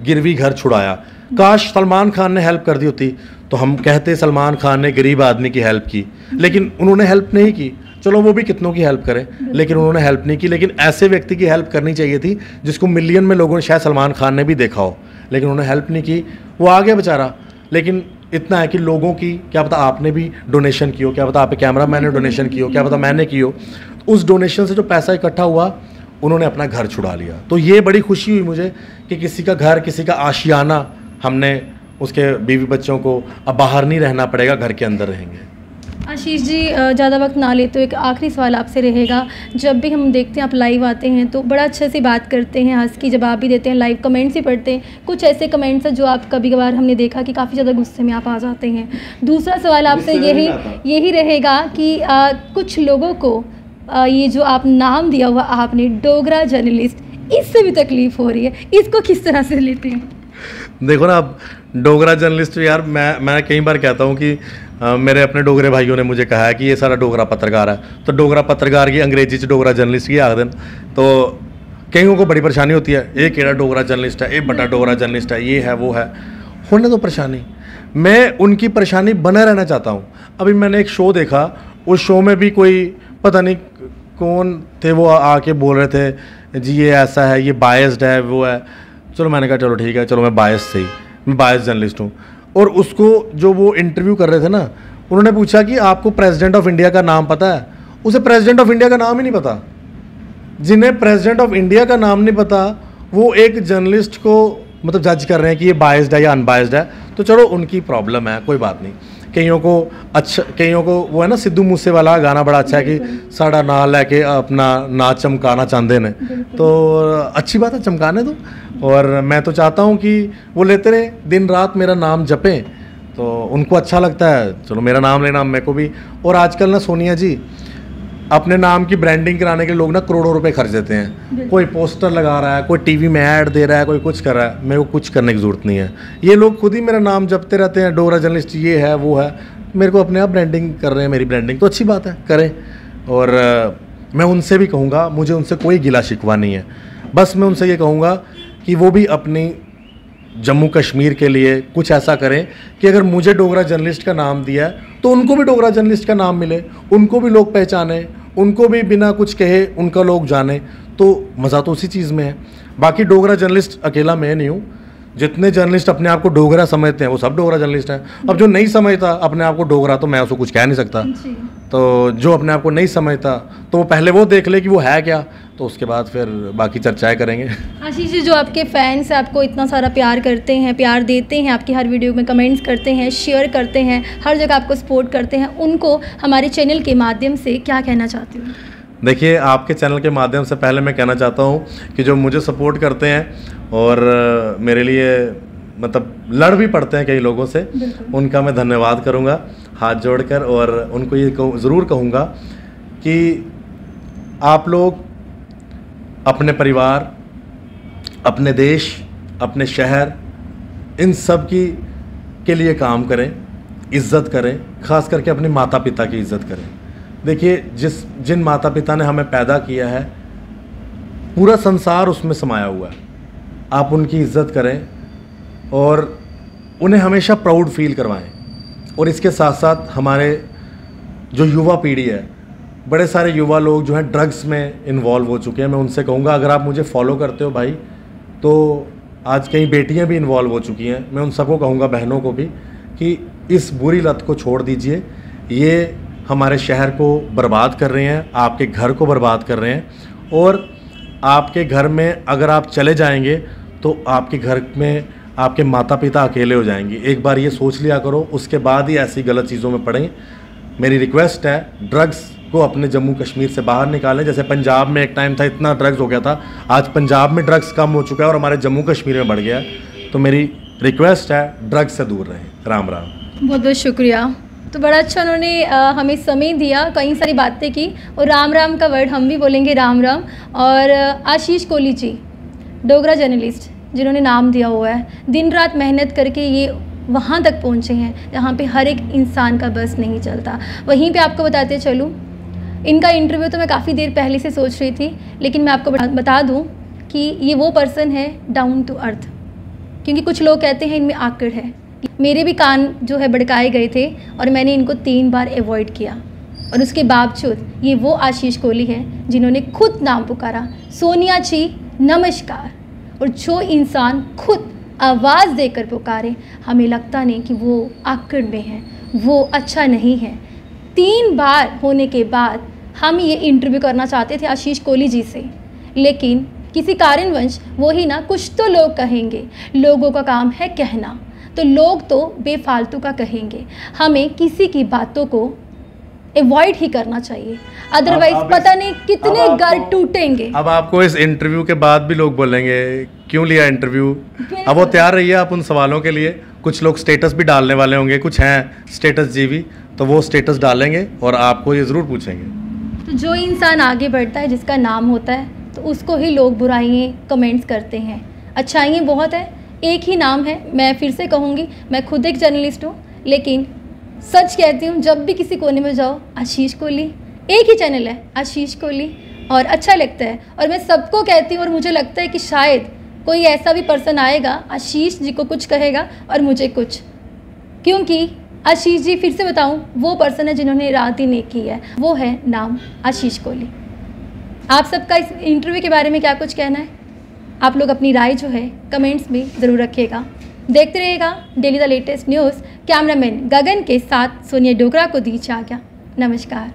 गिरवी घर छुड़ाया। काश सलमान खान ने हेल्प कर दी होती तो हम कहते सलमान खान ने गरीब आदमी की हेल्प की, लेकिन उन्होंने हेल्प नहीं की। चलो वो भी कितनों की हेल्प करें, लेकिन उन्होंने हेल्प नहीं की। लेकिन ऐसे व्यक्ति की हेल्प करनी चाहिए थी जिसको मिलियन में लोगों ने, शायद सलमान खान ने भी देखा हो, लेकिन उन्होंने हेल्प नहीं की। वो आ गया बेचारा। लेकिन इतना है कि लोगों की, क्या पता आपने भी डोनेशन की हो, क्या पता आपके कैमरा मैन ने डोनेशन की हो, क्या पता मैंने की हो, उस डोनेशन से जो पैसा इकट्ठा हुआ उन्होंने अपना घर छुड़ा लिया। तो ये बड़ी खुशी हुई मुझे कि किसी का घर, किसी का आशियाना, हमने उसके बीवी बच्चों को अब बाहर नहीं रहना पड़ेगा, घर के अंदर रहेंगे। आशीष जी, ज़्यादा वक्त ना ले तो एक आखिरी सवाल आपसे रहेगा। जब भी हम देखते हैं आप लाइव आते हैं तो बड़ा अच्छे से बात करते हैं, हंस की जवाब भी देते हैं, लाइव कमेंट्स भी पढ़ते हैं। कुछ ऐसे कमेंट्स हैं जो आप कभी कभार हमने देखा कि काफ़ी ज़्यादा गुस्से में आप आ जाते हैं। दूसरा सवाल आपसे यही रहेगा कि कुछ लोगों को ये जो आप नाम दिया हुआ आपने डोगरा जर्नलिस्ट, इससे भी तकलीफ़ हो रही है, इसको किस तरह से लेते हैं? देखो ना, अब डोगरा जर्नलिस्ट, यार मैं कई बार कहता हूँ कि मेरे अपने डोगरे भाइयों ने मुझे कहा है कि ये सारा डोगरा पत्रकार है, तो डोगरा पत्रकार की अंग्रेजी च डोगरा जर्नलिस्ट की आख देन। तो कईयों को बड़ी परेशानी होती है, ये केड़ा डोगरा जर्नलिस्ट है, ये बड़ा डोगरा जर्नलिस्ट है, ये है वो है। होने दो परेशानी, मैं उनकी परेशानी बना रहना चाहता हूँ। अभी मैंने एक शो देखा, उस शो में भी कोई पता नहीं कौन थे, वो आके बोल रहे थे जी ये ऐसा है, ये बायस्ड है, वो है। चलो मैंने कहा चलो ठीक है, चलो मैं बायस सही, मैं बायस जर्नलिस्ट हूँ। और उसको जो वो इंटरव्यू कर रहे थे ना, उन्होंने पूछा कि आपको प्रेसिडेंट ऑफ इंडिया का नाम पता है? उसे प्रेसिडेंट ऑफ इंडिया का नाम ही नहीं पता। जिन्हें प्रेसिडेंट ऑफ इंडिया का नाम नहीं पता वो एक जर्नलिस्ट को मतलब जज कर रहे हैं कि ये बायस्ड है या अनबायस्ड है। तो चलो उनकी प्रॉब्लम है, कोई बात नहीं। कईयों को अच्छा, कईयों को वो है ना सिद्धू मूसे वाला गाना बड़ा अच्छा है कि साड़ा ना लेके अपना ना चमकाना चाहते ने, तो अच्छी बात है, चमकाने दो। और मैं तो चाहता हूँ कि वो लेते रहे, दिन रात मेरा नाम जपें, तो उनको अच्छा लगता है, चलो मेरा नाम लेना मेरे को भी। और आजकल ना सोनिया जी, अपने नाम की ब्रांडिंग कराने के लोग ना करोड़ों रुपए खर्च देते हैं। कोई पोस्टर लगा रहा है, कोई टीवी में ऐड दे रहा है, कोई कुछ कर रहा है। मेरे को कुछ करने की ज़रूरत नहीं है। ये लोग खुद ही मेरा नाम जपते रहते हैं, डोगरा जर्नलिस्ट ये है वो है। मेरे को अपने आप ब्रांडिंग कर रहे हैं, मेरी ब्रांडिंग तो अच्छी बात है, करें। और मैं उनसे भी कहूँगा, मुझे उनसे कोई गिला शिकवा नहीं है, बस मैं उनसे ये कहूँगा कि वो भी अपनी जम्मू कश्मीर के लिए कुछ ऐसा करें कि अगर मुझे डोगरा जर्नलिस्ट का नाम दिया है तो उनको भी डोगरा जर्नलिस्ट का नाम मिले, उनको भी लोग पहचाने, उनको भी बिना कुछ कहे उनका लोग जाने, तो मज़ा तो उसी चीज़ में है। बाकी डोगरा जर्नलिस्ट अकेला मैं नहीं हूँ, जितने जर्नलिस्ट अपने आप को डोगरा समझते हैं वो सब डोगरा जर्नलिस्ट हैं। अब जो नहीं समझता अपने आप को डोगरा, तो मैं उसको कुछ कह नहीं सकता। तो जो अपने आप को नहीं समझता तो वो पहले वो देख ले कि वो है क्या, तो उसके बाद फिर बाकी चर्चाएं करेंगे। आशीष जी, जो आपके फैंस आपको इतना सारा प्यार करते हैं, प्यार देते हैं, आपकी हर वीडियो में कमेंट्स करते हैं, शेयर करते हैं, हर जगह आपको सपोर्ट करते हैं, उनको हमारे चैनल के माध्यम से क्या कहना चाहती हूँ? देखिए, आपके चैनल के माध्यम से पहले मैं कहना चाहता हूँ कि जो मुझे सपोर्ट करते हैं और मेरे लिए मतलब लड़ भी पड़ते हैं कई लोगों से, उनका मैं धन्यवाद करूँगा हाथ जोड़कर। और उनको ये ज़रूर कहूँगा कि आप लोग अपने परिवार, अपने देश, अपने शहर, इन सब के लिए काम करें, इज़्ज़त करें, ख़ास करके अपने माता पिता की इज़्ज़त करें। देखिए, जिन माता पिता ने हमें पैदा किया है, पूरा संसार उसमें समाया हुआ है। आप उनकी इज़्ज़त करें और उन्हें हमेशा प्राउड फील करवाएं। और इसके साथ साथ हमारे जो युवा पीढ़ी है, बड़े सारे युवा लोग जो हैं ड्रग्स में इन्वॉल्व हो चुके हैं, मैं उनसे कहूँगा अगर आप मुझे फॉलो करते हो भाई, तो आज कई बेटियाँ भी इन्वॉल्व हो चुकी हैं। मैं उन सबको कहूँगा, बहनों को भी, कि इस बुरी लत को छोड़ दीजिए। ये हमारे शहर को बर्बाद कर रहे हैं, आपके घर को बर्बाद कर रहे हैं। और आपके घर में अगर आप चले जाएंगे तो आपके घर में आपके माता पिता अकेले हो जाएंगे। एक बार ये सोच लिया करो, उसके बाद ही ऐसी गलत चीज़ों में पड़ें। मेरी रिक्वेस्ट है, ड्रग्स को अपने जम्मू कश्मीर से बाहर निकालें। जैसे पंजाब में एक टाइम था, इतना ड्रग्स हो गया था, आज पंजाब में ड्रग्स कम हो चुका है और हमारे जम्मू कश्मीर में बढ़ गया। तो मेरी रिक्वेस्ट है, ड्रग्स से दूर रहें। राम राम। बहुत बहुत शुक्रिया। तो बड़ा अच्छा उन्होंने हमें समय दिया, कई सारी बातें की, और राम राम का वर्ड हम भी बोलेंगे, राम राम। और आशीष कोहली जी, डोगरा जर्नलिस्ट जिन्होंने नाम दिया हुआ है, दिन रात मेहनत करके ये वहाँ तक पहुँचे हैं जहाँ पे हर एक इंसान का बस नहीं चलता। वहीं पे आपको बताते चलूँ, इनका इंटरव्यू तो मैं काफ़ी देर पहले से सोच रही थी, लेकिन मैं आपको बता दूँ कि ये वो पर्सन है डाउन टू अर्थ। क्योंकि कुछ लोग कहते हैं इनमें आकड़ है। मेरे भी कान जो है भड़काए गए थे और मैंने इनको 3 बार अवॉइड किया, और उसके बावजूद ये वो आशीष कोहली है जिन्होंने खुद नाम पुकारा, सोनिया जी नमस्कार। और जो इंसान खुद आवाज़ देकर पुकारे, हमें लगता नहीं कि वो आकड़ में है, वो अच्छा नहीं है। 3 बार होने के बाद हम ये इंटरव्यू करना चाहते थे आशीष कोहली जी से, लेकिन किसी कारणवश वो ही ना, कुछ तो लोग कहेंगे, लोगों का काम है कहना, तो लोग तो बेफालतू का कहेंगे। हमें किसी की बातों को अवॉइड ही करना चाहिए, अदरवाइज पता नहीं कितने घर टूटेंगे। अब आपको इस इंटरव्यू के बाद भी लोग बोलेंगे क्यों लिया इंटरव्यू। अब वो तैयार रहिए आप उन सवालों के लिए। कुछ लोग स्टेटस भी डालने वाले होंगे, कुछ हैं स्टेटस जीवी, तो वो स्टेटस डालेंगे और आपको ये ज़रूर पूछेंगे। तो जो इंसान आगे बढ़ता है, जिसका नाम होता है, तो उसको ही लोग बुराइयाँ कमेंट्स करते हैं। अच्छाइयाँ बहुत है, एक ही नाम है। मैं फिर से कहूँगी, मैं खुद एक जर्नलिस्ट हूँ, लेकिन सच कहती हूँ, जब भी किसी कोने में जाओ, आशीष कोहली, एक ही चैनल है आशीष कोहली, और अच्छा लगता है। और मैं सबको कहती हूँ, और मुझे लगता है कि शायद कोई ऐसा भी पर्सन आएगा, आशीष जी को कुछ कहेगा और मुझे कुछ, क्योंकि आशीष जी, फिर से बताऊँ, वो पर्सन है जिन्होंने रात ही नहीं की है, वो है नाम आशीष कोहली। आप सबका इस इंटरव्यू के बारे में क्या कुछ कहना है? आप लोग अपनी राय जो है कमेंट्स में ज़रूर रखिएगा। देखते रहिएगा daily the latest news. Cameraman Gagan के साथ सोनिया डोगरा को दी आज्ञा। नमस्कार।